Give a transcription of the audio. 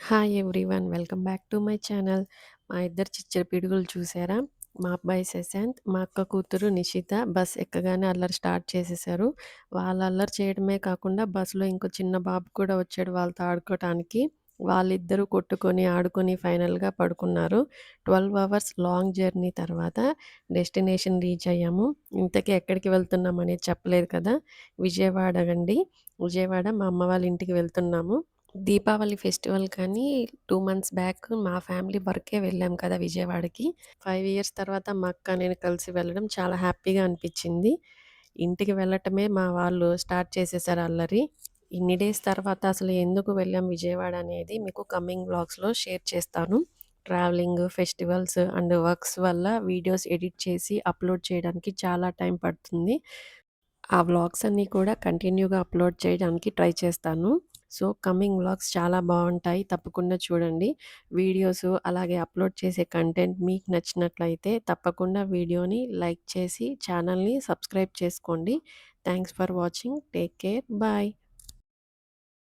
Hi everyone. Welcome back to my channel. మా ఇద్దరు చిచ్చర పిడుగులు చూసారా? మా అబ్బాయి శశాంత్, మా అక్క కూతురు నిషిత బస్ ఎక్కగానే అల్లరి స్టార్ట్ చేసేశారు. వాళ్ళు అల్లరి చేయడమే కాకుండా బస్సులో ఇంకో చిన్న బాబు కూడా వచ్చాడు వాళ్ళతో ఆడుకోటానికి. వాళ్ళిద్దరూ కొట్టుకొని, ఆడుకొని ఫైనల్‌గా పడుకున్నారు. 12 అవర్స్ లాంగ్ జర్నీ తర్వాత డెస్టినేషన్ రీచ్ అయ్యాము. ఇంతకీ ఎక్కడికి వెళ్తున్నామనేది చెప్పలేదు కదా! విజయవాడ అండి. విజయవాడ మా అమ్మ వాళ్ళ ఇంటికి వెళ్తున్నాము. దీపావళి ఫెస్టివల్ కానీ 2 మంత్స్ బ్యాక్ మా ఫ్యామిలీ వర్కే వెళ్ళాం కదా విజయవాడకి. 5 ఇయర్స్ తర్వాత మా అక్క, నేను కలిసి వెళ్ళడం చాలా హ్యాపీగా అనిపిచ్చింది. ఇంటికి వెళ్ళటమే మా వాళ్ళు స్టార్ట్ చేసేసారు అల్లరి. ఇన్ని డేస్ తర్వాత అసలు ఎందుకు వెళ్ళాం విజయవాడ అనేది మీకు కమింగ్ వ్లాగ్స్‌లో షేర్ చేస్తాను. ట్రావెలింగ్, ఫెస్టివల్స్ అండ్ వర్క్స్ వల్ల వీడియోస్ ఎడిట్ చేసి అప్‌లోడ్ చేయడానికి చాలా టైం పడుతుంది. ఆ వ్లాగ్స్ అన్నీ కూడా కంటిన్యూగా అప్‌లోడ్ చేయడానికి ట్రై చేస్తాను. సో, కమింగ్ వ్లాగ్స్ చాలా బావుంటాయి. తప్పకుండా చూడండి. వీడియోసు అలాగే అప్‌లోడ్ చేసే కంటెంట్ మీకు నచ్చినట్లయితే తప్పకుండా వీడియోని లైక్ చేసి ఛానల్‌ని సబ్స్క్రైబ్ చేసుకోండి. Thanks for watching. Take care. Bye.